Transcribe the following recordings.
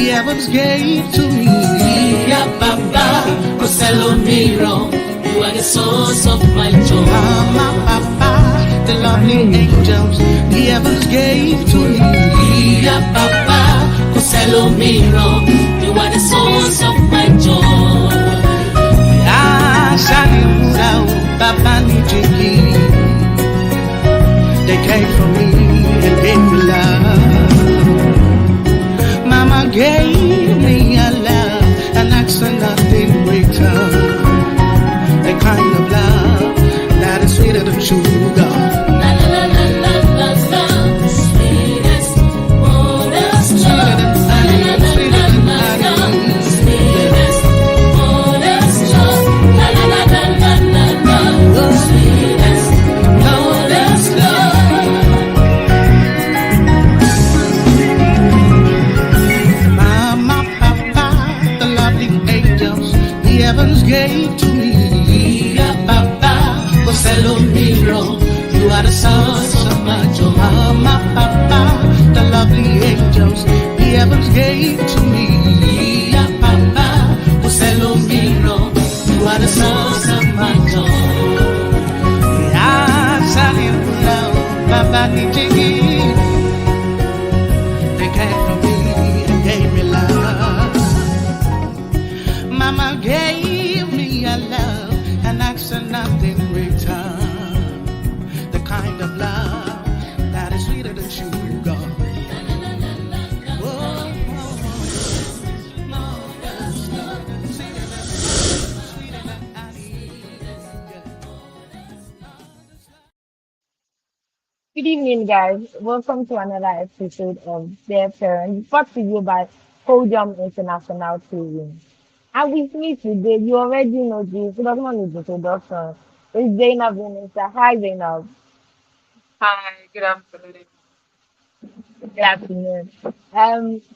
the heavens gave to me. Ya Papa, Coselo Miro, you are the source of my joy. My Papa, the lovely angels, the heavens gave to me. Ya Papa, Coselo Miro, you are the source of my joy. Papa Nijiki, they came for me and gave me love. Mama gave me a love and asked for nothing in return. The kind of love that is sweeter than sugar. Gave to me, Ya Papa, Coselo Miro, you are the source of my joy. My Papa, the lovely angels, the heavens gave to me. Ya Papa, Coselo Miro, you are the source of my joy. Papa Nijiki, they came for me and gave me love. Mama gave love and ask for nothing in return. The kind of love that is sweeter than sugar. Good evening, guys. Welcome to another episode of Dear Parents, brought to you by Podium International TV. And with me today, you already know this, so doesn't want to introduction. It's Zainab Minister. Hi, Zainab. Hi, good afternoon. Good afternoon.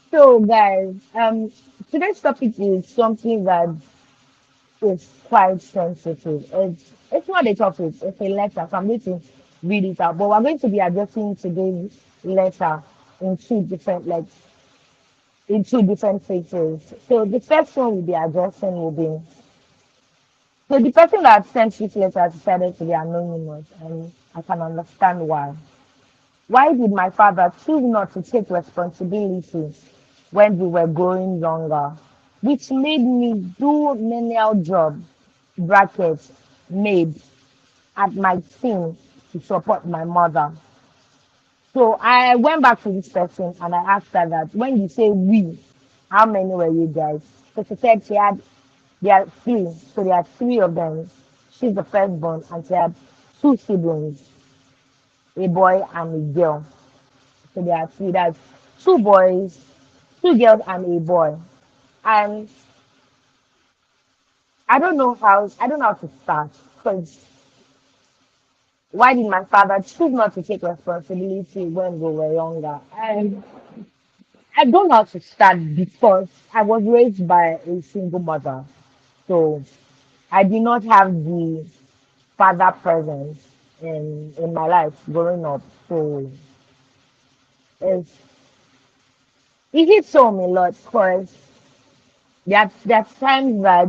So guys, today's topic is something that is quite sensitive. It's not a topic, it's a letter. So I'm going to read it out. But we're going to be addressing today's letter in two different phases. So the first one we'll be addressing will be, so the person that sent this letter decided to be anonymous, and I can understand why. Why did my father choose not to take responsibility when we were growing younger, which made me do menial jobs, brackets, maid, at my team to support my mother? So I went back to this person and I asked her that when you say we, how many were you guys? So she said there are three. So there are three of them. She's the firstborn and she had two siblings, a boy and a girl. So there are three. That's two boys, two girls and a boy. And I don't know how to start because why did my father choose not to take responsibility when we were younger? And I don't know how to start because I was raised by a single mother. So I did not have the father presence in my life growing up. So it's, it hits home a lot because there's times that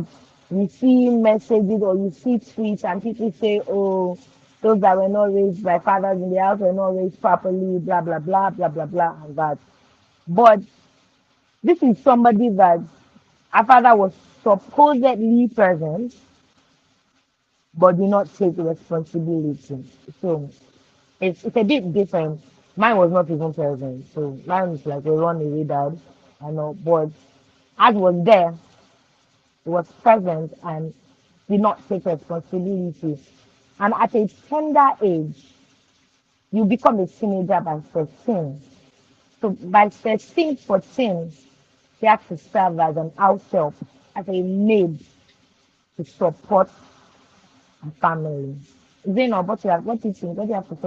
you see messages or you see tweets and people say, oh, those that were not raised by fathers in the house were not raised properly, blah, blah, blah, blah, blah, blah, and that. But this is somebody that our father was supposedly present, but did not take responsibility. So it's a bit different. Mine was not even present. So mine is like a runaway dad, I know. But as was there, he was present and did not take responsibility. And at a tender age, you become a teenager by 13. So by 13, 14, you have to serve as an house help, as a maid to support a family. Zeno, what do you think? What do you have to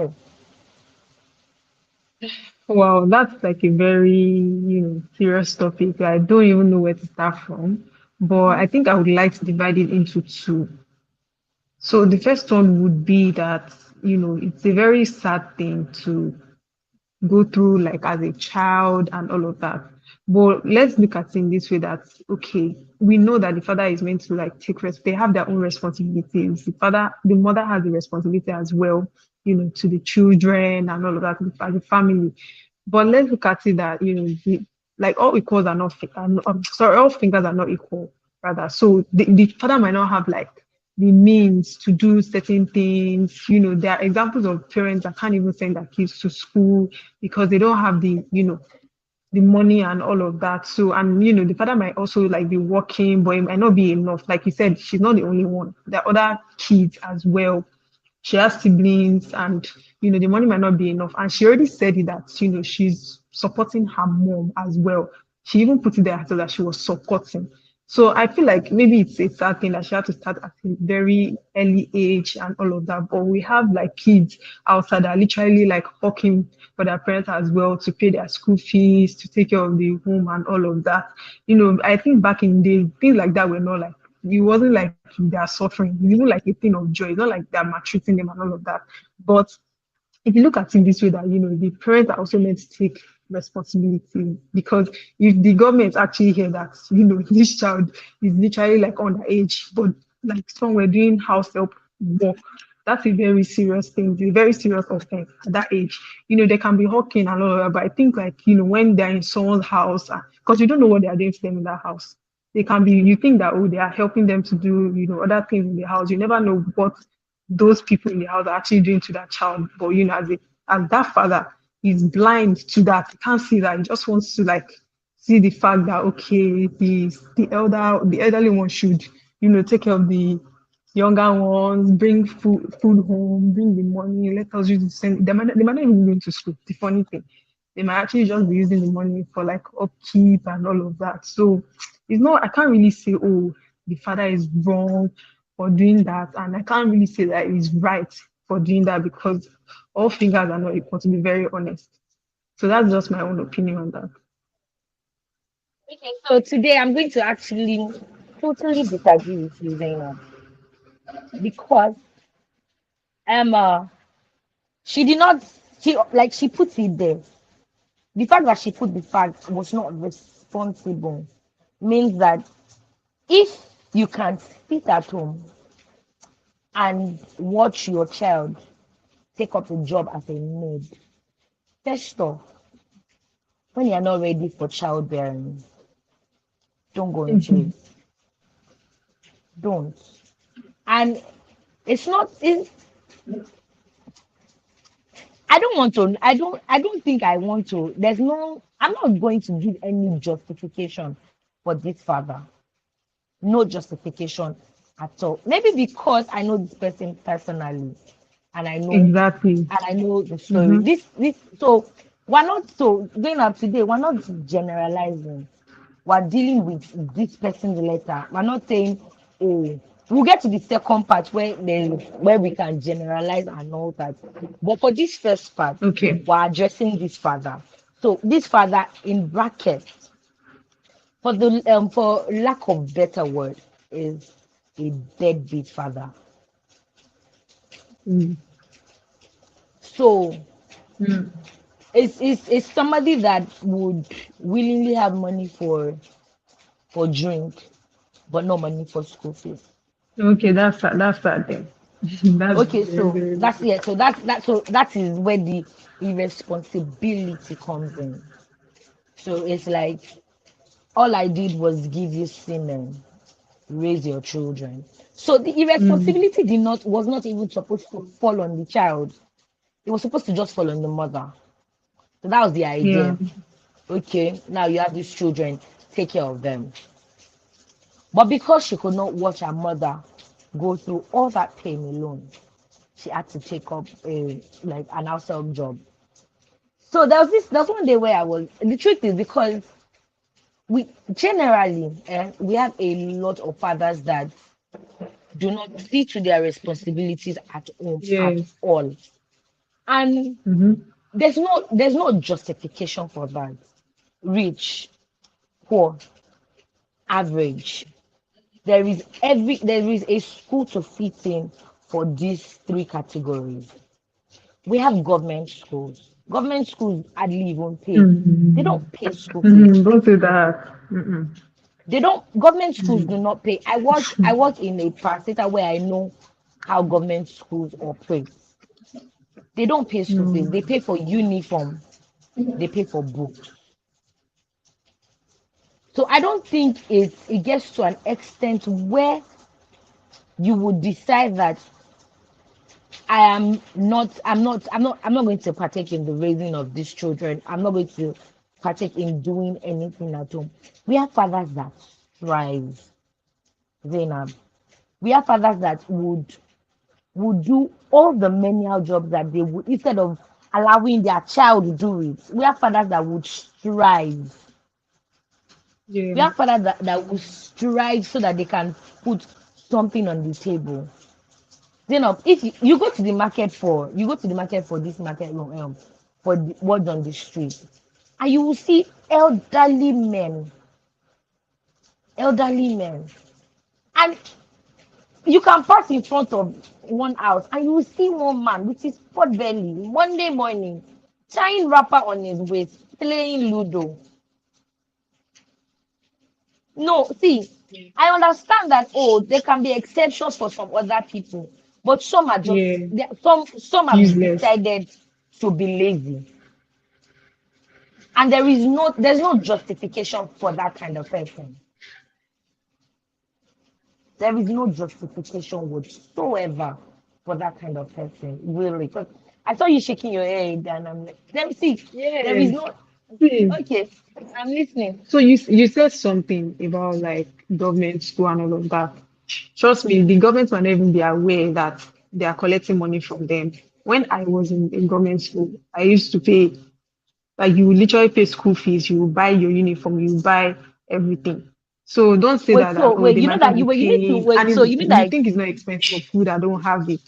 say? Wow, that's like a very, serious topic. I don't even know where to start from, but I think I would like to divide it into two. So the first one would be that, it's a very sad thing to go through like as a child and all of that. But let's look at it in this way that okay, we know that the father is meant to like take rest. They have their own responsibilities. The mother has the responsibility as well, to the children and all of that as a family. But let's look at it that like all equals are not, sorry, all fingers are not equal, rather. So the father might not have like the means to do certain things. There are examples of parents that can't even send their kids to school because they don't have the money and all of that. So, and the father might also like be working, but it might not be enough. Like you said, she's not the only one. There are other kids as well. She has siblings, and the money might not be enough. And she already said it that she's supporting her mom as well. She even put it there so that she was supporting. So I feel like maybe it's a sad thing that she had to start at a very early age and all of that. But we have like kids outside that are literally like working for their parents as well to pay their school fees, to take care of the home and all of that. I think back in the day, things like that were not like, it wasn't like they are suffering. It's even like a thing of joy. It's not like they're maltreating them and all of that. But if you look at it this way, that the parents are also meant to take responsibility, because if the government actually hear that this child is literally like underage, but like somewhere doing house help work, that's a very serious thing. It's a very serious offense at that age. They can be hawking and all of that, but I think like when they're in someone's house, because you don't know what they are doing to them in that house. They can be, you think that, oh, they are helping them to do other things in the house. You never know what those people in the house are actually doing to that child. But as that father is blind to that, he can't see that. He just wants to like see the fact that okay, the elderly one should take care of the younger ones, bring food home, bring the money, let us use the send. They might not even go to school. The funny thing, they might actually just be using the money for like upkeep and all of that. So it's not, I can't really say, oh, the father is wrong for doing that. And I can't really say that he's right for doing that, because all fingers are not equal, to be very honest. So that's just my own opinion on that. Okay, so today I'm going to actually totally disagree with you, Zainab, because Emma, she did not, she put it there. The fact that she put the fact was not responsible means that if you can sit at home and watch your child take up a job as a maid, first off, when you're not ready for childbearing, don't go into it. Don't. And it's not, I don't think I want to, I'm not going to give any justification for this father. No justification at all. Maybe because I know this person personally, and Exactly. I know the story. So we're not, so going up today, we're not generalizing. We're dealing with this person's letter. We're not saying, oh, we'll get to the second part where we can generalize and all that. But for this first part, Okay. we're addressing this father. So this father in brackets, for lack of better word, is a deadbeat father. Mm. So Mm. it's somebody that would willingly have money for drink, but no money for school fees. Okay, that's that then. That's Okay, very, so very that's yeah, so that is where the irresponsibility comes in. So it's like all I did was give you semen, raise your children. So the mm. irresponsibility was not even supposed to fall on the child. It was supposed to just fall on the mother. So that was the Yeah. idea. Okay, now you have these children, take care of them. But because she could not watch her mother go through all that pain alone, she had to take up an outside job. So there was one day where the truth is, because we generally we have a lot of fathers that do not see to their responsibilities at home at Yes. all. And Mm-hmm. there's no justification for that. Rich, poor, average. There is a school to fit in for these three categories. We have government schools, Government schools hardly even pay. They Mm. don't pay school fees. Don't say that. Mm-mm. They don't. Government schools Mm. do not pay. I work in a facility where I know how government schools operate. They don't pay school fees. They Mm. pay for uniform. They pay for books. So I don't think it gets to an extent where you would decide that I'm not going to partake in the raising of these children. I'm not going to partake in doing anything at home. We have fathers that thrive, Zainab. We have fathers that would do all the menial jobs that they would instead of allowing their child to do it. We have fathers that would strive. We Yeah. have fathers that will strive so that they can put something on the table. If you go to the market for this market for the words on the street, and you will see elderly men, and you can pass in front of one house and you will see one man with his pot belly Monday morning, tying wrapper on his waist, playing Ludo. No, see, I understand that there can be exceptions for some other people, but some are just Yeah. some have Useless. decided to be lazy, and there's no justification for that kind of person. There is no justification whatsoever for that kind of person, really. Because I saw you shaking your head, and I'm like, let me see. There is Yes. no. See, Okay, I'm listening. so you said something about like government school and all of that. Trust me, the government will not even be aware that they are collecting money from them. When I was in government school, I used to pay, like you will literally pay school fees, you will buy your uniform, you will buy everything. So don't say Wait, that so oh wait, they you know might not that be you need to paying, and wait. So it's, you mean you that think it's not expensive for food, I don't have it.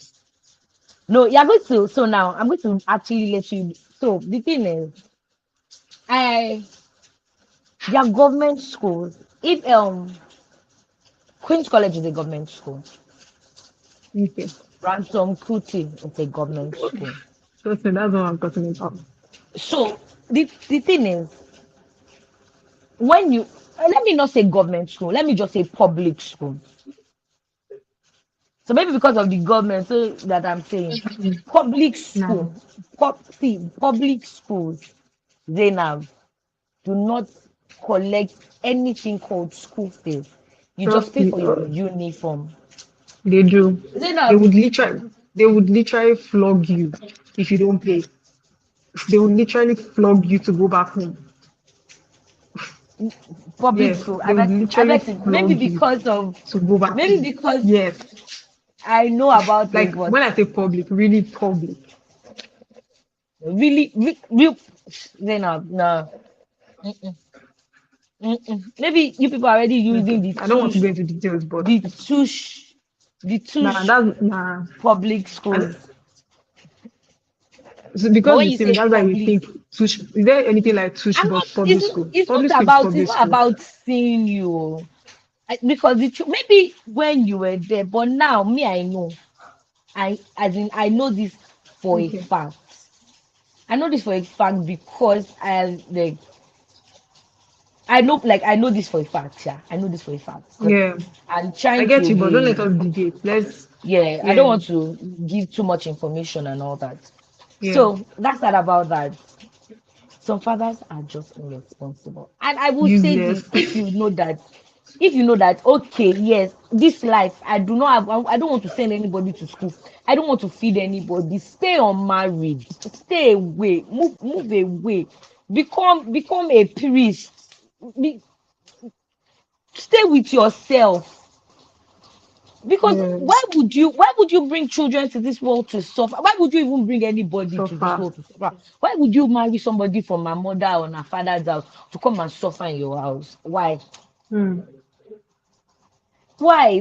no, you're going to. So now I'm going to actually let you. So the thing is, I their government schools. If Queen's College is a government school, Okay. Ransom Kuti is a government school. Trust me, that's what I'm talking about. So the thing is, when you let me not say government school, let me just say public school. So maybe because of the government, so that I'm saying public Now, school, public schools, they now do not collect anything called school fees. You just trust pay me, for your uniform. they do. They They now would literally they would literally flog you if you don't pay. They would literally flog you to go back home. public Yes, school. they would I literally bet maybe flog you because of to go back maybe home. because Yes, I know about it, like but when I say public, really public. really, real, then no. Mm-mm, maybe you people are already using Okay, the I don't want to tush, go into details, but the tush, the nah, tush that's nah. public And schools. so But because when you you see me, say that's why you public, think tush. Is there anything like tush I'm but not. public school? It's Public not school is about. It's public not school. about seeing you. Because maybe when you were there, but now me, I know. I know this for a Okay. fact. I know this for a fact because I know this for a fact. Yeah, I know this for a fact because Yeah, I'm I trying get to you, but don't let be. us debate. Let's Yeah, I don't yeah, want to give too much information and all that. yeah, So that's not about that. Some fathers are just irresponsible. And I will say this, useless. if you know that, okay, yes, this life, I don't want to send anybody to school. I don't want to feed anybody. Stay unmarried. Stay away. Move away. Become a priest. Be, stay with yourself. Because Yeah, why would you bring children to this world to suffer? Why would you even bring anybody so to this far. world to suffer? Why would you marry somebody from a mother or a father's house to come and suffer in your house? Why? Hmm. Why?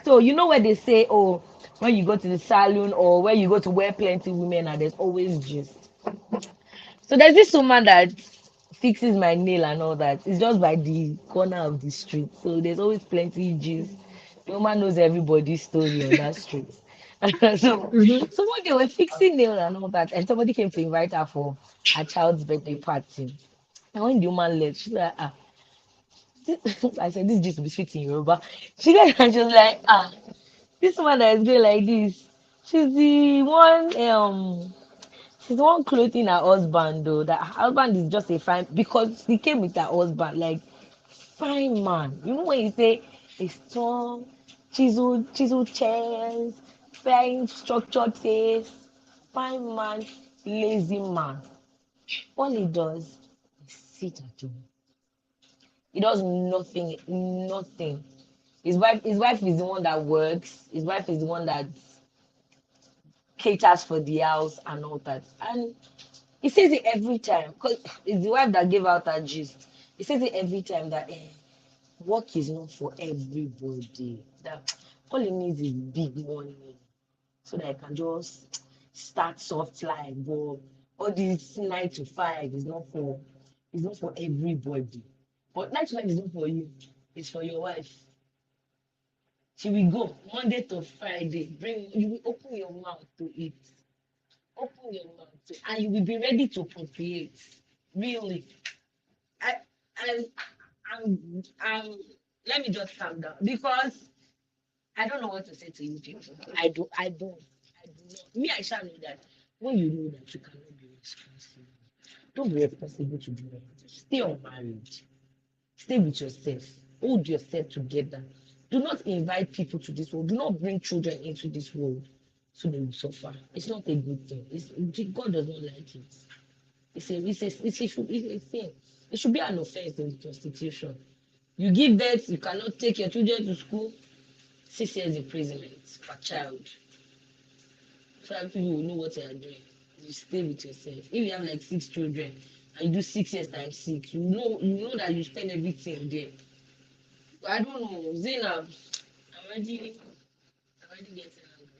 So you know where they say, oh, when you go to the salon or when you go to where plenty women are, there's always gist. So there's this woman that fixes my nail and all that. It's just by the corner of the street. So there's always plenty gist. The woman knows everybody's story on that street. So, Mhm. so one day we're fixing nail and all that, and somebody came to invite her for a child's birthday party. And when the woman left, she's like, I said, this used to be sweet in Yoruba. She left and she was like, this one that is going like this. She's the one, she's the one clothing her husband though. That her husband is just a fine because he came with her husband, like fine man. You know when you say a strong, chiseled chest, fine structured face, fine man, lazy man. All he does is sit at home. He does nothing, nothing. His wife is the one that works. His wife is the one that caters for the house and all that. And he says it every time because it's the wife that gave out that gist. He says it every time that work is not for everybody. That all he needs is big money so that I can just start soft life. But all this 9 to 5 is not for everybody. But 9 to 5 is not for you. It's for your wife. She will go Monday to Friday. You will open your mouth to it. Open your mouth to, and you will be ready to procreate. Really. I I I'm let me just calm down because I don't know what to say to you people. I do not. Me, I shall know that when you know that you cannot be responsible, don't be responsible to do anything. Stay unmarried. Stay with yourself. Hold yourself together. Do not invite people to this world. Do not bring children into this world so they will suffer. It's not a good thing. God does not like it. It's a sin. It should be an offense in prostitution. You give birth, you cannot take your children to school, 6 years imprisonment per child. So that people will know what they are doing. You stay with yourself. If you have like 6 children and you do 6 years times 6, you know that you spend everything there. I don't know, Zainab. I'm already getting angry.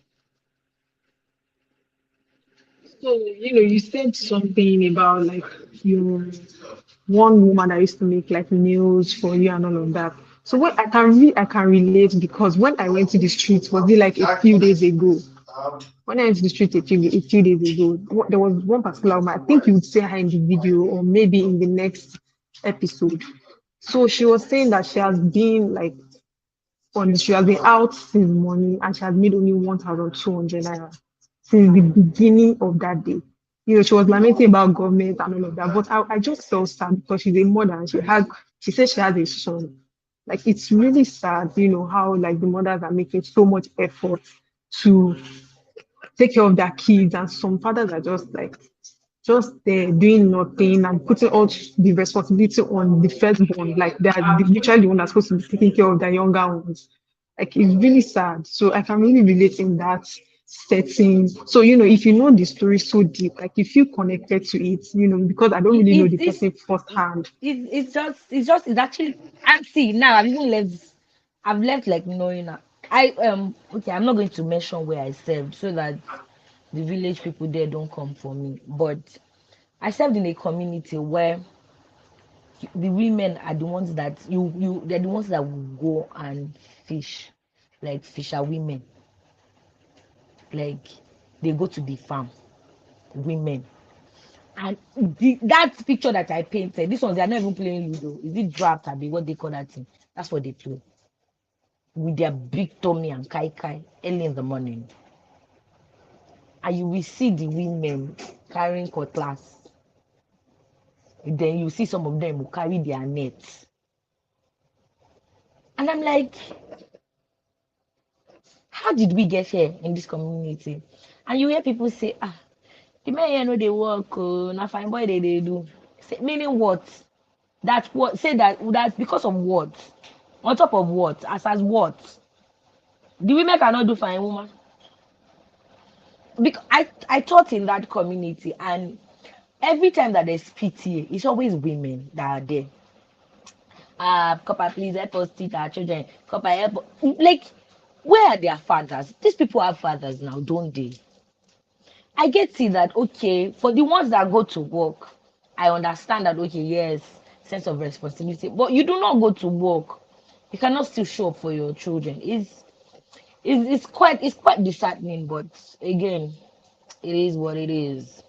So, you said something about like your one woman that used to make like meals for you and all of that. So what I can relate because when I went to the streets, was it like a few days ago? When I went to the street a few days ago, there was one particular woman. I think you would say her in the video or maybe in the next episode. So she was saying that she has been like she has been out since morning and she has made only 1,200 naira since the beginning of that day. She was lamenting about government and all of that. But I just felt sad because she's a mother and she said she has a son. Like it's really sad, how like the mothers are making so much effort to take care of their kids, and some fathers are just there doing nothing and putting all the responsibility on the firstborn, like they are literally the one that's supposed to be taking care of their younger ones. Like it's really sad. So I can really relate in that setting. So if you know the story so deep, like if you connected to it, because I don't really know It, the it's person firsthand. it's actually, and see now I've left like knowing that okay, I'm not going to mention where I served so that the village people there don't come for me, but I served in a community where the women are the ones that they're the ones that will go and fish, like fisher women, like they go to the farm, women. And that picture that I painted, this one, they are not even playing Ludo. Is it draft? Be what they call that thing? That's what they play with their big tummy and kai kai early in the morning. And you will see the women carrying cutlass. Then you see some of them who carry their nets. And I'm like, how did we get here in this community? And you hear people say, the men here know they work, na fine boy they do. Say, meaning what? That what? Say that because of what? On top of what? As what? The women cannot do fine woman. Because I taught in that community, and every time that there's PTA, it's always women that are there. Copper, please help us teach our children. Copper, help. Like, where are their fathers? These people have fathers now, don't they? I get it that okay, for the ones that go to work, I understand that okay, yes, sense of responsibility, but you do not go to work. You cannot still show up for your children. it's quite disheartening, but again, it is what it is.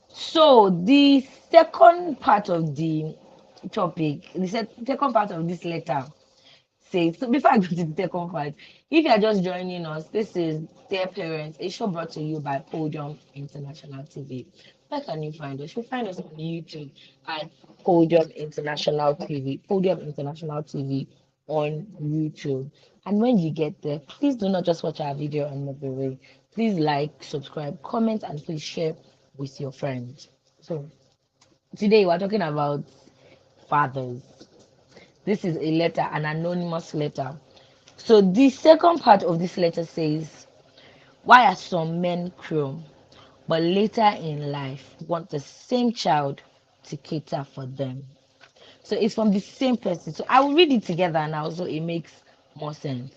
So the second part of the topic, second part of this letter says, so before I go to the second part, if you are just joining us, this is Dear Parents, a show brought to you by Podium International TV. Where can you find us? You find us on YouTube at Podium International TV, Podium International TV on YouTube. And when you get there, please do not just watch our video and move away. Please like, subscribe, comment, and please share with your friends. So today we're talking about fathers. This is a letter, an anonymous letter. So the second part of this letter says, why are some men cruel, but later in life want the same child to cater for them? So it's from the same person. So I will read it together now so it makes more sense.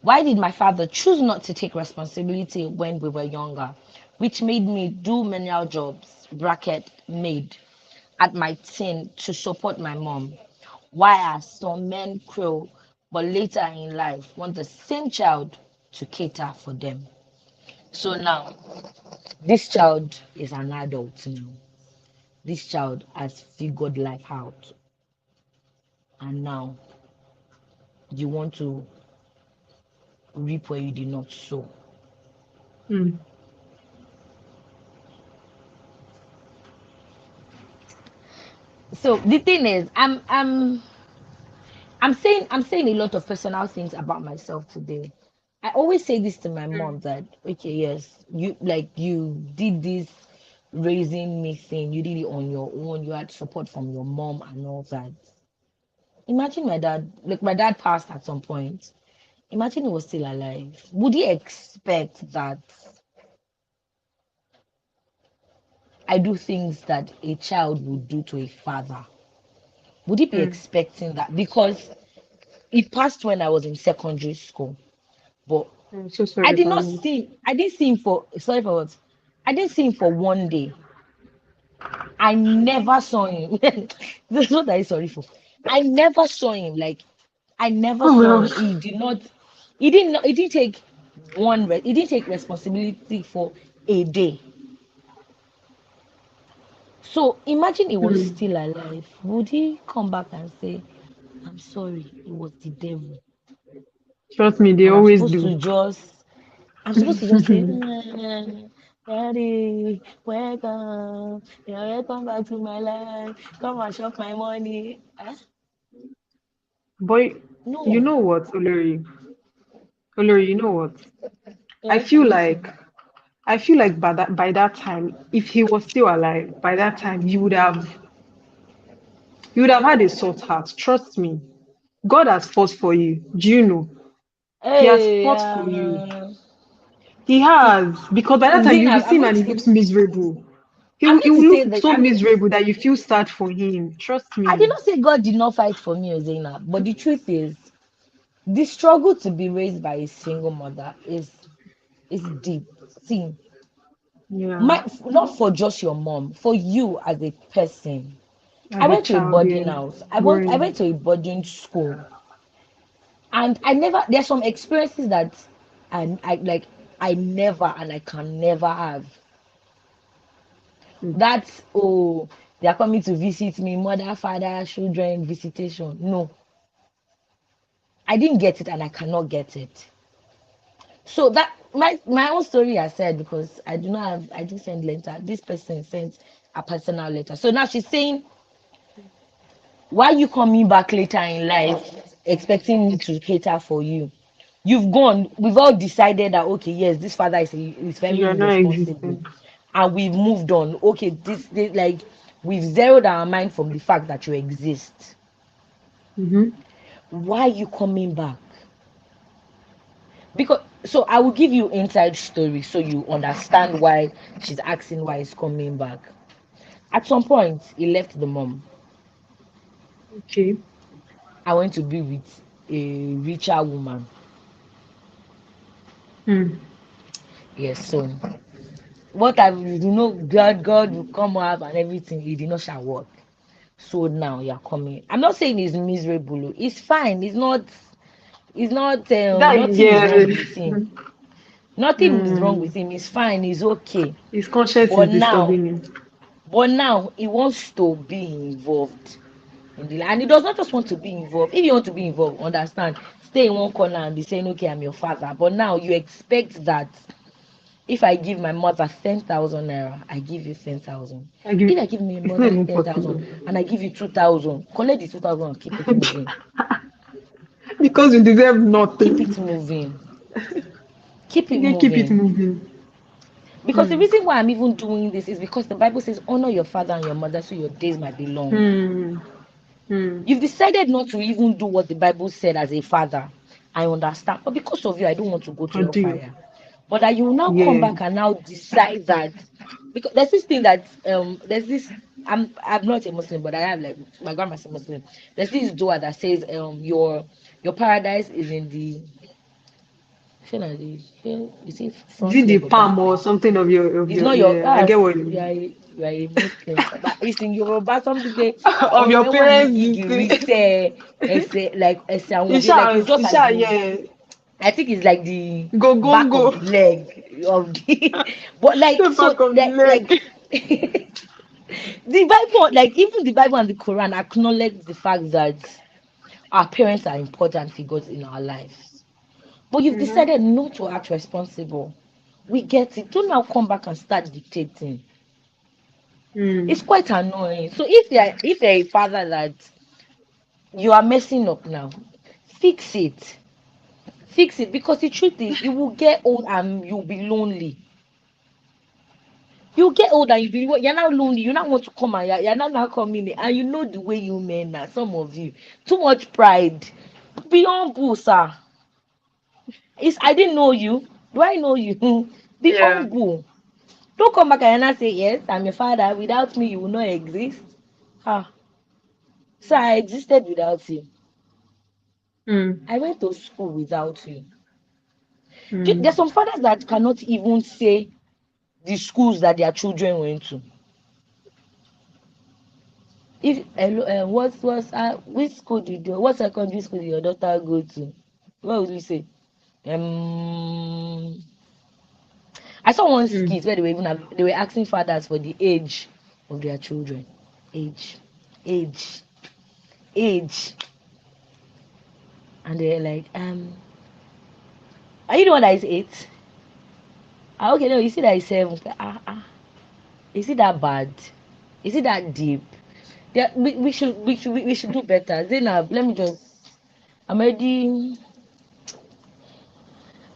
Why did my father choose not to take responsibility when we were younger, which made me do menial jobs, bracket maid, at my teen to support my mom? Why are some men cruel, but later in life want the same child to cater for them? So now, this child is an adult now. This child has figured life out. And now, you want to reap where you did not sow. Mm. So the thing is, I'm saying a lot of personal things about myself today. I always say this to my mom that okay, yes, you did this raising me thing, you did it on your own, you had support from your mom and all that. Imagine my dad passed at some point. Imagine he was still alive. Would he expect that I do things that a child would do to a father? Would he be Mm. expecting that? Because he passed when I was in secondary school. But I'm so sorry about you. I didn't see him for sorry for what? I didn't see him for one day. I never saw him. That's what I'm sorry for. I never saw him. Like I never Oh saw well. him. He didn't take he didn't take responsibility for a day. So imagine he was Mm. still alive. Would he come back and say, I'm sorry, it was the devil? Trust me, they And always do. I'm supposed to just say, Daddy, welcome. You're welcome back to my life. Come and shop my money. Huh? Boy, you No. know what, Olori? Olori, you know what? I Yes, feel I'm like listening. I feel like by that time, if he was still alive, by that time you would have had a soft heart. Trust me. God has fought for you. Do you know? He has Hey, fought for you. He has, because by that time you will Zainab, see him and he looks miserable. I'm He going to will say look that so miserable that you feel sad for him. Trust I did me. not say God did not fight for me, Zainab, but the truth is, the struggle to be raised by a single mother is deep. See, Yeah. my not for just your mom, for you as a person. I As a went to a child, boarding yeah. house. I Growing up. went to a boarding school, and I never. There's some experiences that I like. I never and I can never have. Mm. That's oh, they are coming to visit me, mother, father, children, visitation. No, I didn't get it, and I cannot get it. So that my own story I said because I didn't send letter. This person sent a personal letter. So now she's saying, why you coming back later in life expecting me to cater for you? You've gone, we've all decided that okay, yes, this father is very You're not irresponsible, existing. and we've moved on. Okay, this like we've zeroed our mind from the fact that you exist. Mm-hmm. Why are you coming back? Because so I will give you inside story so you understand why she's asking why he's coming back. At some point, he left the mom. Okay. I went to be with a richer woman. Mm. Yes, so what I God will come up and everything. It did not shall work. So now you're coming. I'm not saying it's miserable. It's fine. It's not. It's not That nothing is wrong yeah. with him. Nothing is wrong with Mm. him. He's fine. He's okay. His conscience But is now, disturbing him. he wants to be involved in the and he does not just want to be involved. If you want to be involved, understand, stay in one corner and be saying, okay, I'm your father. But now you expect that if I give my mother 10,000 naira, I give you 10,000. I give, If I give my it's not mother even 10,000 possible. and I give you 2,000, collect the 2,000 and keep it moving. Because you deserve Keep nothing. it moving. Keep it You keep it moving. moving. Because the Hmm. reason why I'm even doing this is because the Bible says, honor your father and your mother so your days might be long. Hmm. Hmm. You've decided not to even do what the Bible said as a father. I understand. But because of you, I don't want to go to How do you? hellfire. But that you will now come Yeah. back and now decide that because there's this thing that there's this I'm not a Muslim, but I have like my grandma's a Muslim. There's this dua that says your paradise is in the is it Is it front the leg or back palm or leg? something of It's your not your yeah, I get what you you mean. you are a Muslim. But it's in Yoruba something say Of ọrùn your ẹ wà ní parents gìgìrísẹ̀ like ẹsẹ̀ àwọn òbí like it's just at Isha, the yeah. I think it's like the Go go back of go. the leg of the but like The so back of the like leg. the Bible like even the Bible and the Quran acknowledge the fact that our parents are important figures in our lives. But you've Mm-hmm. decided not to act responsible. We get it. Don't now come back and start dictating. It's Mm. quite annoying. So if you're a father that you are messing up now, fix it. Fix it because the truth is you will get old and you'll be lonely. You get old and you're now lonely. You now want to come and you're now coming in and you know the way you men are, some of you. Too much pride. Be humble, sir. I didn't know you. Do I know you? Be Yeah. humble. Don't come back and now say, yes, I'm your father. Without me, you will not exist. Ah, so I existed without you. Mm. I went to school without you. There's Mm. some fathers that cannot even say the schools that their children went to. If which school what secondary school did your daughter go to? What would you say? Um, I saw one Mm. skit where they were asking fathers for the age of their children. Age, age, age, and they're like, are you the one that is 8? Ah, okay, no, you see that is 7. Is it that bad? Is it that deep? Yeah, we should do better. Zainab, let me just. I'm already.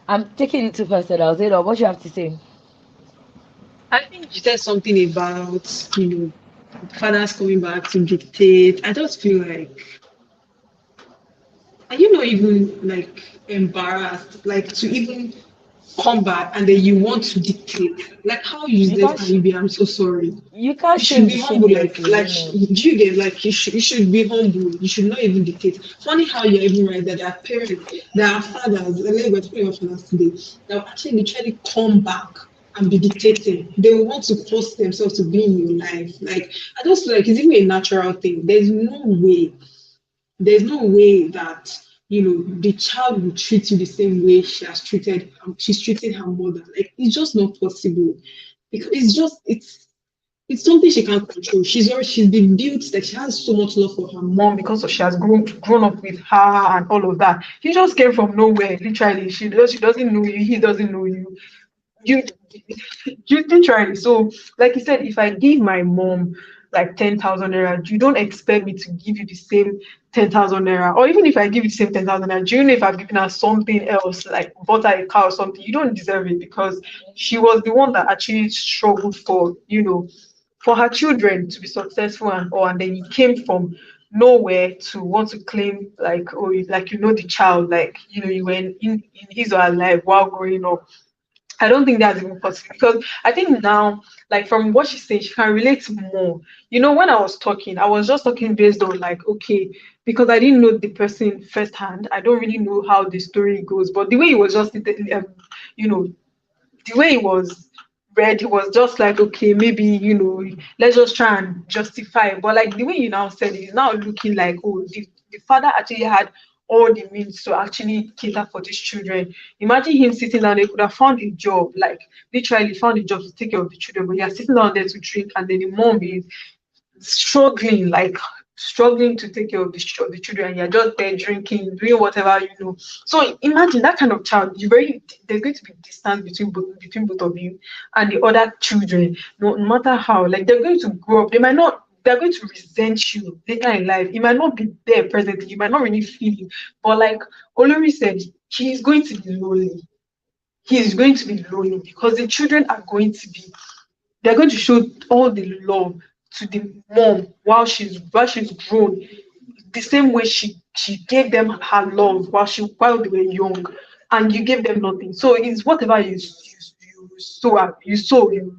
I'm taking it too personal. Zainab, what you have to say? I think you said something about, fathers coming back to dictate. I just feel like, are you not even like embarrassed, like to even come back and then you want to dictate? Like, how You useless can't can sh- you be? I'm so sorry. you can't You should shame the be humble, shameless, like Zainab. do you get like you should be humble. You should not even dictate. Funny how you're even right that there are parents, there are fathers, and we're talking about fathers today, that will actually literally come back and be dictating. They will want to force themselves to be in your life. Like I just feel like it's even a natural thing. There's no way that the child will treat you the same way she's treated her mother. Like it's just not possible because it's something she can't control. She's been built that she has so much love for her mom because of she has grown up with her and all of that. He just came from nowhere, literally. She doesn't know you, he doesn't know you. You you literally. So, like you said, if I give my mom like 10,000 naira, you don't expect me to give you the same 10,000 naira. Or even if I give you the same 10,000 naira, do you know if I've given her something else, like bought her a car or something, you don't deserve it because she was the one that actually struggled for her children to be successful and then you came from nowhere to want to claim like like the child like you were in his or her life while growing up. I don't think that's even possible because I think now, like from what she said, she can relate more. When I was talking, I was just talking based on like, okay, because I didn't know the person firsthand. I don't really know how the story goes, but the way it was just, you know, the way it was read, it was just like, okay, maybe, let's just try and justify. But like the way you now said it is now looking like, oh, the father actually had all the means to actually cater for these children. Imagine him sitting down, he could have found a job, like literally found a job to take care of the children, but you're sitting down there to drink, and then the mom is struggling, like struggling to take care of the children, and you're just there drinking, doing whatever you know. So imagine that kind of child. There's going to be distance between both of you and the other children. No matter how, like they're going to grow up, they're going to resent you later in life. It might not be there presently, you might not really feel it, but like Olori said, he's going to be lonely. He is going to be lonely because the children are going to be, they're going to show all the love to the mom while she's grown, the same way she gave them her love while they were young, and you gave them nothing. So it's whatever you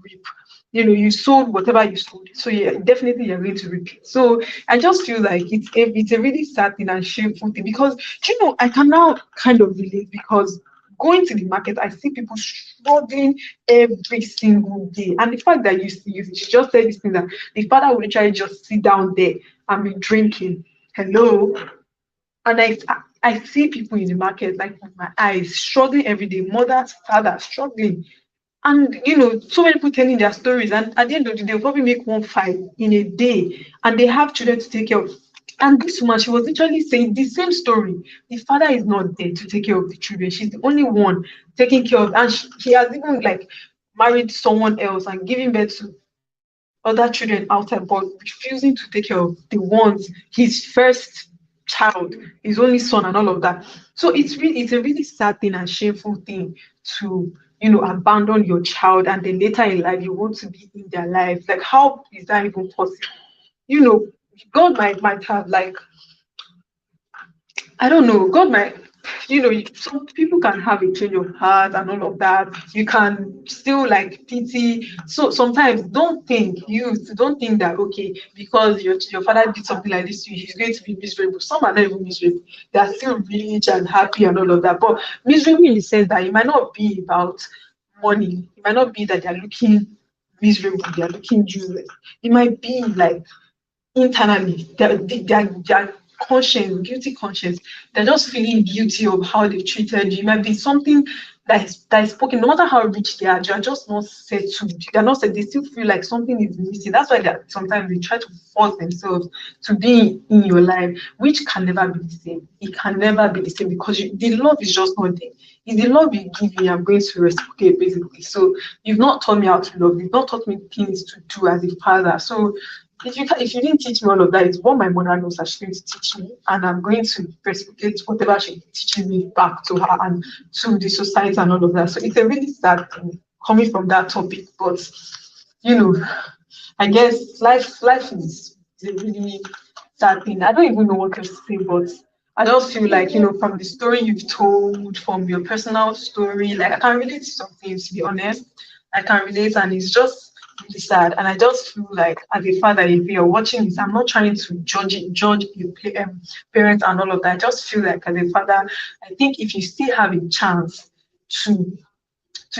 reap. You sowed whatever you sowed. So yeah, definitely you're going to reap it. So I just feel like it's a really sad thing and shameful thing, because I can now kind of relate, because going to the market, I see people struggling every single day. And the fact that you just said this thing, that the father will literally just sit down there and be drinking. Hello. And I see people in the market, like with my eyes, struggling every day, mothers, fathers, struggling. And so many people telling their stories, and at the end of the day, they'll probably make 1.5 in a day, and they have children to take care of. And this woman, she was literally saying the same story. The father is not there to take care of the children. She's the only one taking care of, and he has even like married someone else and giving birth to other children outside, but refusing to take care of the ones, his first child, his only son, and all of that. So it's a really sad thing and shameful thing to abandon your child, and then later in life you want to be in their life. Like, how is that even possible? God might have, like, I don't know, God might, some people can have a change of heart and all of that. You can still like pity. So sometimes don't think that, okay, because your father did something like this to you, he's going to be miserable. Some are not even miserable. They are still rich and happy and all of that. But miserable in the sense that it might not be about money. It might not be that they're looking miserable, they're looking useless. It might be like internally, their conscience, guilty conscience, they're just feeling guilty of how they treated you. It might be something that is spoken. No matter how rich they are just not settled. They're not set. They still feel like something is missing. That's why sometimes they try to force themselves to be in your life, which can never be the same. It can never be the same, because the love is just not there. If the love you give me, I'm going to reciprocate, basically. So you've not taught me how to love. You've not taught me things to do as a father. So if you didn't teach me all of that, it's what my mother knows that she's going to teach me, and I'm going to reciprocate whatever she teaches me back to her and to the society and all of that. So it's a really sad thing coming from that topic, but I guess life is a really sad thing. I don't even know what to say, but I just feel like, from the story you've told, from your personal story, like I can relate to some things, to be honest. I can relate, and it's just really sad. And I just feel like, as a father, if you're watching this, I'm not trying to judge your parents and all of that. I just feel like, as a father, I think if you still have a chance to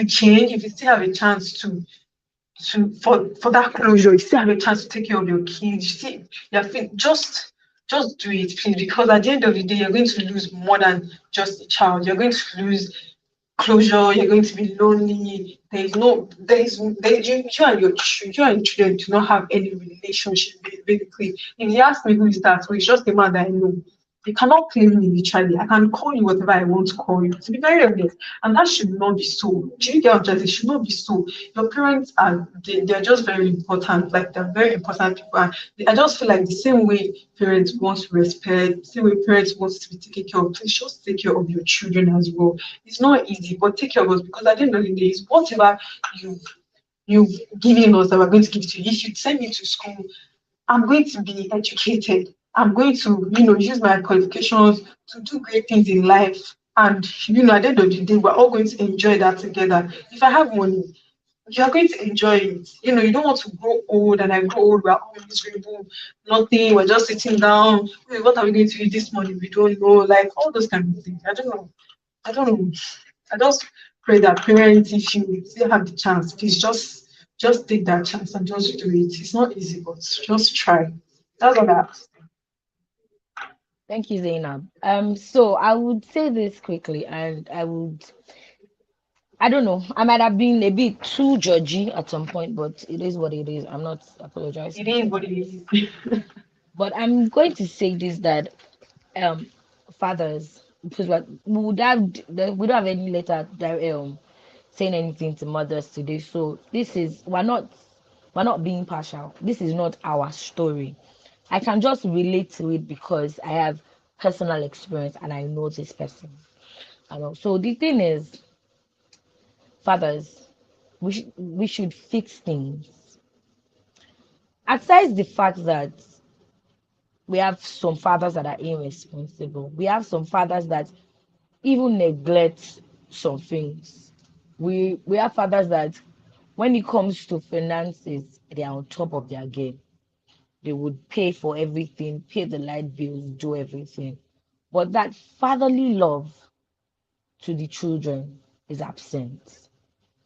change, if you still have a chance for that closure, you still have a chance to take care of your kids, just do it, please, because at the end of the day, you're going to lose more than just a child. You're going to lose closure. You're going to be lonely. You and your children do not have any relationship, basically. If you ask me who is that, well, it's just the man that I know. You cannot claim me literally. I can call you whatever I want to call you, to be very honest. And that should not be so. Do you get what I'm saying? It should not be so. Your parents they're just very important. Like, they're very important people. And I just feel like the same way parents want to respect, the same way parents want to be taken care of, please just take care of your children as well. It's not easy, but take care of us, because at the end of the day, it's whatever you've given us that we're going to give to you. If you send me to school, I'm going to be educated. I'm going to, use my qualifications to do great things in life. And, at the end of the day, we're all going to enjoy that together. If I have money, you're going to enjoy it. You don't want to grow old, and I grow old, we're all miserable, nothing, we're just sitting down. Wait, what are we going to eat this morning? We don't know. Like, all those kind of things. I don't know. I just pray that parents, if you still have the chance, please just take that chance and just do it. It's not easy, but just try. That's all I have. Thank you, Zainab. So I would say this quickly, and I don't know, I might have been a bit too judgy at some point, but it is what it is. I'm not It apologizing is to what it anybody. is. But I'm going to say this that um fathers, because what we would have we don't have any letter that saying anything to mothers today. So this is we're not being partial. This is not our story. I can just relate to it because I have personal experience and I know this person. I know. So the thing is, fathers, we should fix things. Aside the fact that we have some fathers that are irresponsible, we have some fathers that even neglect some things. We have fathers that when it comes to finances, they are on top of their game. They would pay for everything, pay the light bills, do everything. But that fatherly love to the children is absent.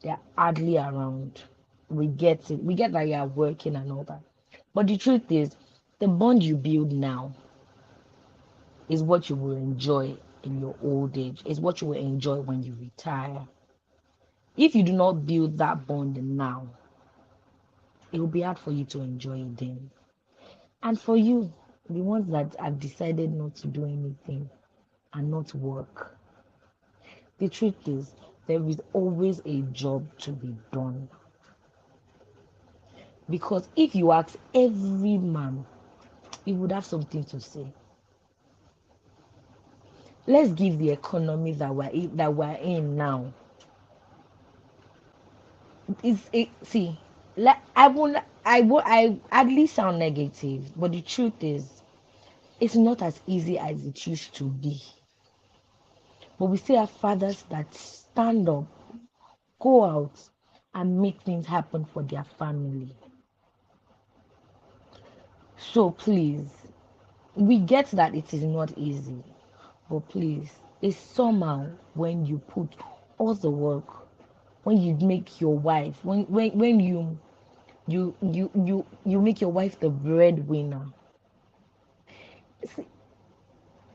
They are hardly around. We get it. We get that you are working and all that. But the truth is, the bond you build now is what you will enjoy in your old age, is what you will enjoy when you retire. If you do not build that bond now, it will be hard for you to enjoy it then. And for you, the ones that have decided not to do anything and not work, the truth is, there is always a job to be done. Because if you ask every man, he would have something to say. Let's give the economy that we're in now. See, like I hardly sound negative, but the truth is, it's not as easy as it used to be. But we still have fathers that stand up, go out, and make things happen for their family. So please, we get that it is not easy, but please, it's somehow when you put all the work, when you make your wife, when you make your wife the breadwinner. See,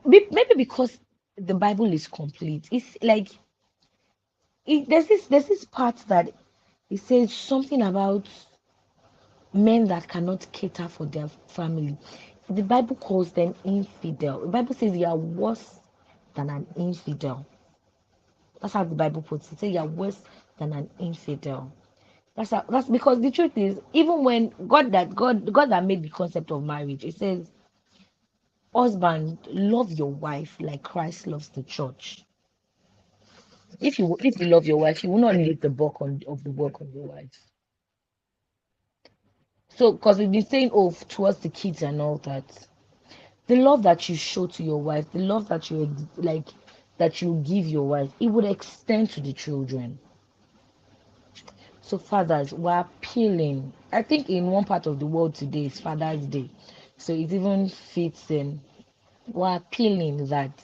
maybe because the Bible is complete. It's like there's this part that it says something about men that cannot cater for their family. The Bible calls them infidel. The Bible says you are worse than an infidel. That's how the Bible puts it. Say you are worse than an infidel. That's because the truth is, even when God that made the concept of marriage, it says, husband, love your wife like Christ loves the church. If you love your wife, you will not need the bulk of the work on your wife. So, because we've been saying, oh, towards the kids and all that, the love that you show to your wife, the love that you give your wife, it would extend to the children. So, fathers, we're appealing. I think in one part of the world today is Father's Day, so it even fits in. We're appealing that,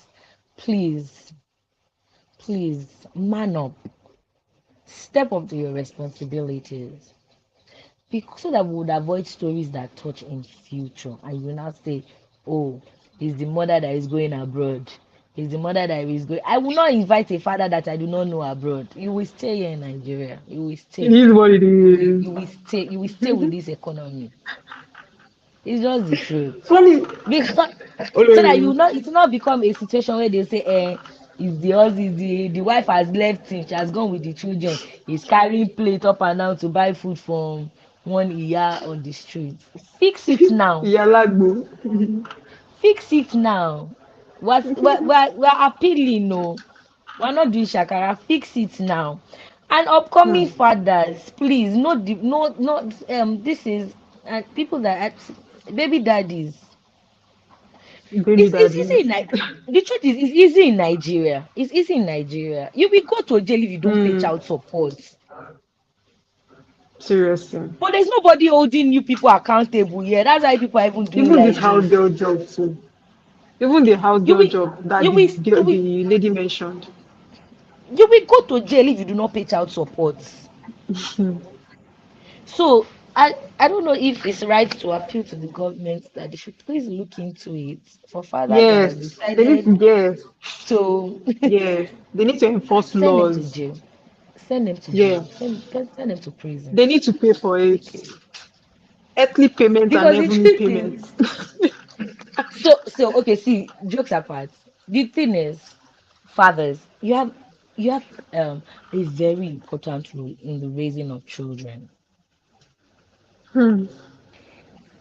please, please, man up, step up to your responsibilities. So that we would avoid stories that touch in future and you will not say, oh, it's the mother that is going abroad, it's the mother that is going. I will not invite a father that I do not know abroad. You will stay here in Nigeria, you will It stay, is what it is. you will stay with this economy. It's just the truth. Funny. Because so that Olori. it will not become a situation where they say, if the husband, the wife has left him, she has gone with the children, he's carrying plate up and down to buy food from one iya on the street. Fix it now. Iyalagbo. Fix it now. We're appealing, no. We're not doing shakara. Fix it now. And upcoming Hmm. fathers, please, no, this is people that baby daddies. Baby It's easy daddies. in the truth is it's easy in Nigeria. It's easy in Nigeria. You will go to jail if you don't pay Hmm. child support. Seriously. But there's nobody holding you people accountable here. That's why people are even doing Even this like house this. girl job too. Even the house You girl will job that you the will girl, you will the lady mentioned. you will go to jail if you do not pay child support. Hmm. So I don't know if it's right to appeal to the government that they should please look into it for fathers that have Yes, they need decided to, yes, to yes. They need to enforce send them to laws. jail. Send them to Yeah, jail. Send them to prison. they need to pay for it. Earthly payments and Because the heavenly truth is, payments. so okay, see, jokes apart. The thing is, fathers, you have a very important role in the raising of children. Hmm.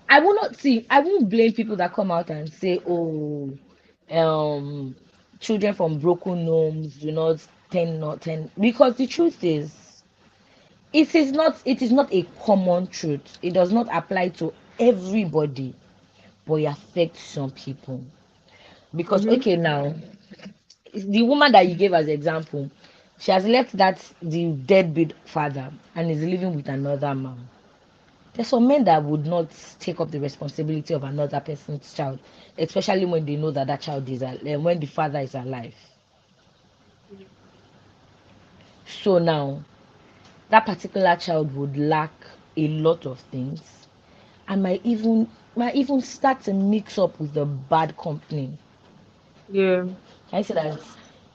I will not see. I won't blame people that come out and say, "Oh, um, children from broken homes do not tend," because the truth is, it is not a common truth. It does not apply to everybody, but it affects some people. Because Mm-hmm. okay, now the woman that you gave as example, she has left that the deadbeat father and is living with another man. There's some men that would not take up the responsibility of another person's child, especially when they know that that child is when the father is alive. So now that particular child would lack a lot of things and might even start to mix up with the bad company. Yeah, I say that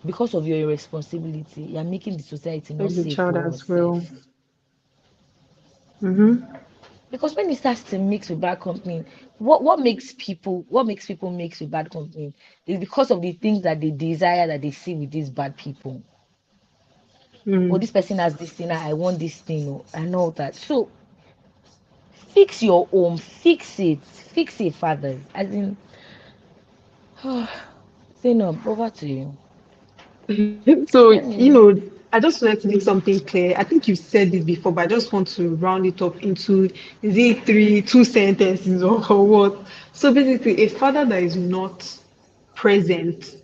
because of your irresponsibility, you're making the society not take the safe child for us. as Safe. well. Mm-hmm. Because when it starts to mix with bad company, what makes people mix with bad company is because of the things that they desire that they see with these bad people. Oh, Mm. this person has this thing, I want this thing, oh, and all that. So fix your home, fix it, fathers. As in, Zainab, over to you. So, Let me. I just wanted to make something clear. I think you've said this before, but I just want to round it up into, is it two sentences or what? So basically, a father that is not present,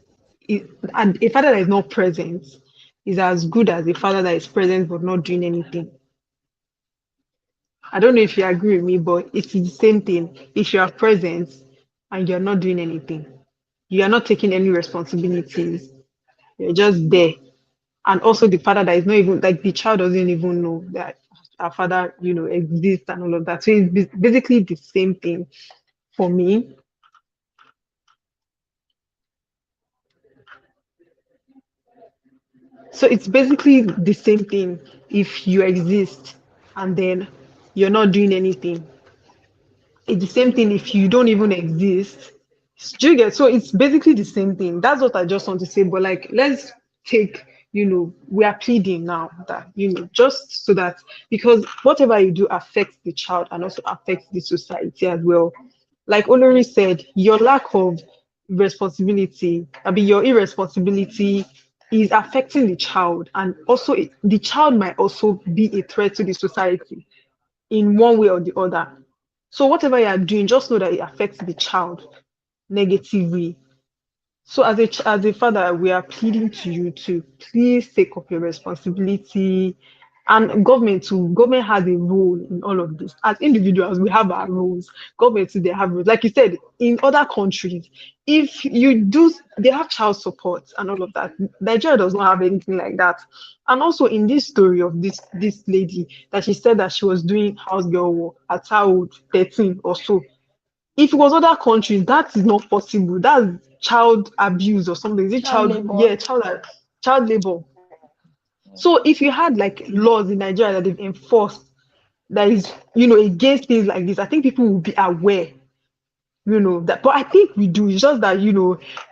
and a father that is not present is as good as a father that is present but not doing anything. I don't know if you agree with me, but it's the same thing. If you are present and you're not doing anything, you are not taking any responsibilities, you're just there. And also the father that is not even like the child doesn't even know that our father, exists and all of that. So it's basically the same thing for me. So it's basically the same thing if you exist and then you're not doing anything. It's the same thing if you don't even exist. Do you get? So it's basically the same thing. That's what I just want to say. But like, let's take, we are pleading now that, just so that, because whatever you do affects the child and also affects the society as well. Like Olori said, your lack of responsibility, I mean, your irresponsibility is affecting the child. And also, the child might also be a threat to the society in one way or the other. So whatever you are doing, just know that it affects the child negatively. So as a father, we are pleading to you to please take up your responsibility. And government has a role in all of this. As individuals, we have our roles. Government too, they have roles. Like you said, in other countries, if you do, they have child support and all of that. Nigeria does not have anything like that. And also in this story of this lady that she said that she was doing house girl work at her old 13 or so, if it was other countries, that is not possible. That's child abuse or something. Is it Child child? labor. Yeah, child labor. So if you had like laws in Nigeria that they've enforced that is, against things like this, I think people will be aware, that. But I think we do. It's just that,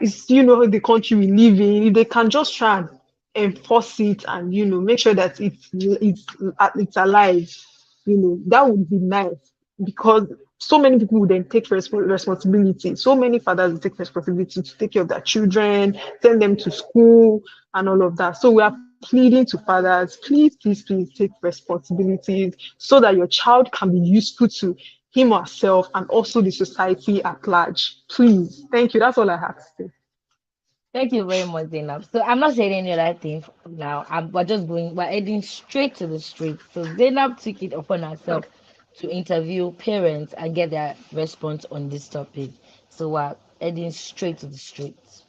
it's the country we live in. If they can just try and enforce it and make sure that it's alive, that would be nice, because so many people would then take responsibility. So many fathers will take responsibility to take care of their children, send them to school, and all of that. So we are pleading to fathers, please, please, please take responsibilities so that your child can be useful to him or herself and also the society at large. Please. Thank you. That's all I have to say. Thank you very much, Zainab. So I'm not saying any other thing now. We're heading straight to the street. So Zainab took it upon herself to interview parents and get their response on this topic. So we're heading straight to the streets.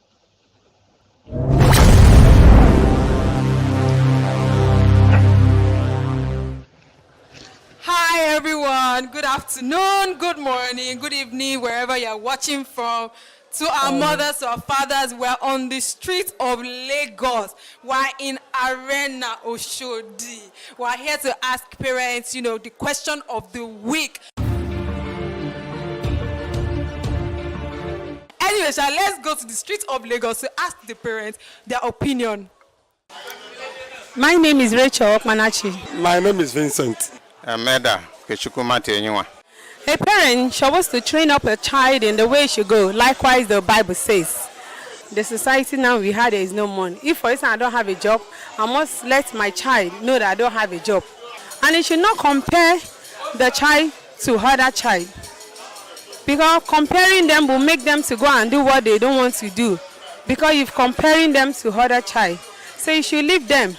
Hi everyone. Good afternoon, good morning, good evening, wherever you're watching from. To our mothers, our fathers, we're on the streets of Lagos. We're in Arena Oshodi. We're here to ask parents, the question of the week. Anyway, let's go to the streets of Lagos to ask the parents their opinion. My name is Rachel Manachi. My name is Vincent. Meda Kechukumate Enywa. A parent supposed to train up a child in the way it should go. Likewise, the Bible says. The society now we have, there is no money. If, for instance, I don't have a job, I must let my child know that I don't have a job. And it should not compare the child to other child. Because comparing them will make them to go and do what they don't want to do. Because if comparing them to other child, so you should leave them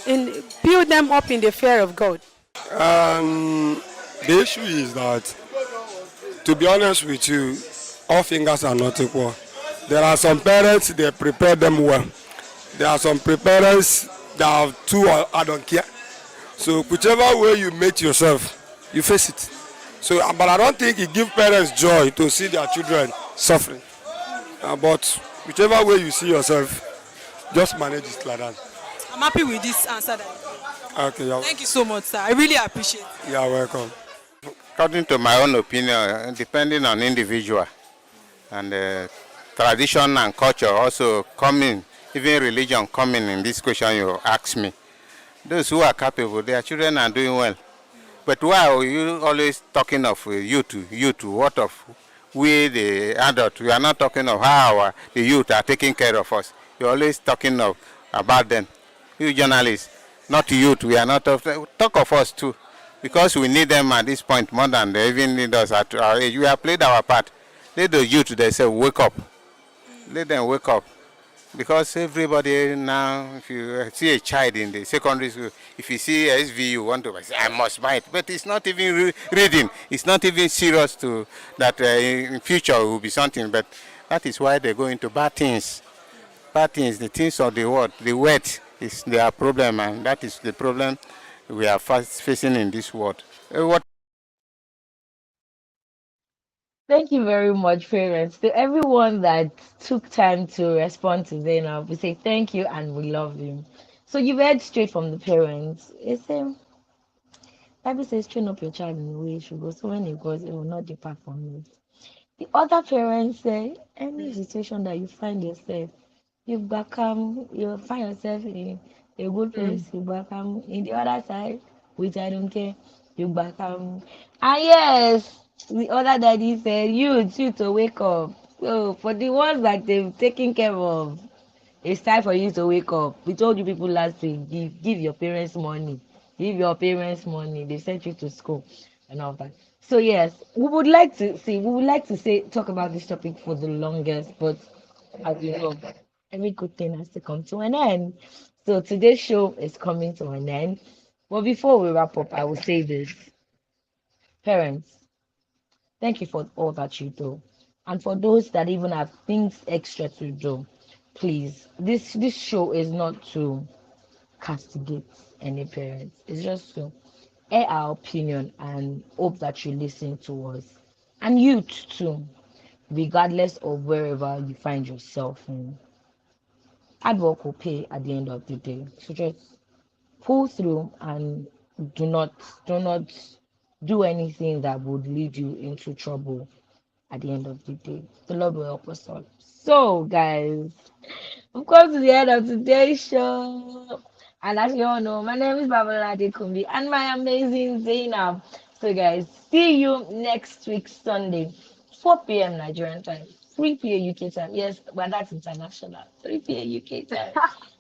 and build them up in the fear of God. The issue is that, to be honest with you, all fingers are not equal. There are some parents, they prepare them well. There are some parents that have two or I don't care. So whichever way you make yourself, you face it. So, but I don't think it gives parents joy to see their children suffering. But whichever way you see yourself, just manage it like that. I'm happy with this answer. Okay. Thank you so much, sir. I really appreciate it. You are welcome. According to my own opinion, depending on individual and tradition and culture also coming, even religion coming in this question you ask me. Those who are capable, their children are doing well. But why are you always talking of youth? What of we the adults? We are not talking of how the youth are taking care of us. You're always talking about them. You journalists, not youth, we are not talk of us too. Because we need them at this point more than they even need us at our age. We have played our part. Let the youth, they say, wake up. Let them wake up. Because everybody now, if you see a child in the secondary school, if you see a SV, you want to say, I must buy it. But it's not even reading. It's not even serious to that in future will be something. But that is why they go into bad things. Bad things, the things of the world, the wet is their problem, and that is the problem we are facing in this world. Thank you very much, parents. To everyone that took time to respond to Zainab, we say thank you and we love you. So you've heard straight from the parents. It's Bible says train up your child in the way it should go, so when it goes, it will not depart from it. The other parents say any situation that you find yourself, you find yourself in a good place, you become in the other side, which I don't care, you become. And yes, the other daddy said, you to wake up. So for the ones that they've taken care of, it's time for you to wake up. We told you people last week, give your parents money. Give your parents money. They sent you to school and all that. So yes, we would like to talk about this topic for the longest, but as you know, every good thing has to come to an end. So today's show is coming to an end. But before we wrap up, I will say this. Parents, thank you for all that you do. And for those that even have things extra to do, please, this show is not to castigate any parents. It's just to air our opinion and hope that you listen to us. And youth too, regardless of wherever you find yourself in. Hard work will pay at the end of the day. So just pull through and do not do anything that would lead you into trouble at the end of the day. The Lord will help us all. So guys, we've come to the end of today's show. And as you all know, my name is Babalola Adekunbi and my amazing Zainab. So guys, see you next week Sunday, 4 p.m. Nigerian time. 3 p.m. UK time. Yes, but that's international. 3 p.m. UK time.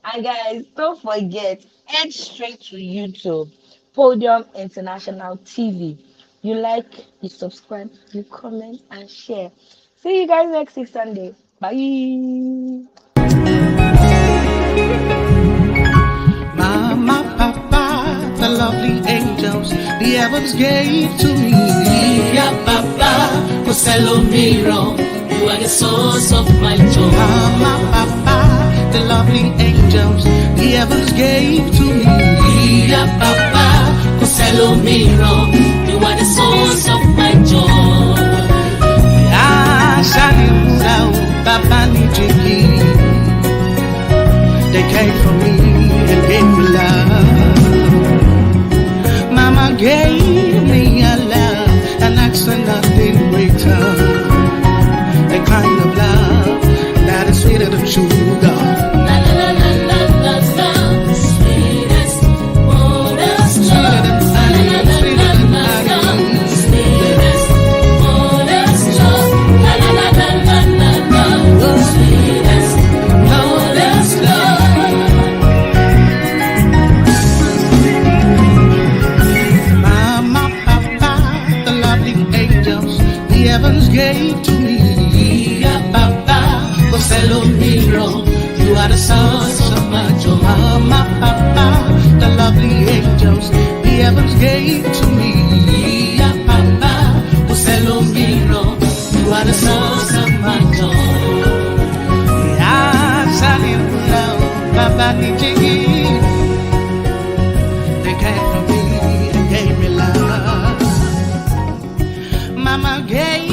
And guys, don't forget, head straight to YouTube, Podium International TV. You like, you subscribe, you comment, and share. See you guys next week Sunday. Bye. Mama, Papa, the lovely angels, the heavens gave to me. Yeah, Papa, Coselomiro. You are the source of my joy. Mama, Papa, the lovely angels, the heavens gave to me. Yeah, Papa, Coselomiro. You are the source of my joy. They came for me and gave me love. Mama gave me a love and asked for nothing greater. The kind of love that is sweeter than sugar. La la la la la la la, sweetest, modest love. La la la la la la la, sweetest, modest love. La la la la la la la, sweetest, modest love. Mama, Papa, the lovely angels, the heavens gave to me. Papa, você lo miro, you are the source of my joy. Mama, Papa, the lovely angels, the heavens gave to me. Papa, você lo miro, you are the source of my joy. Papa, they came for me and gave me love. Mama gave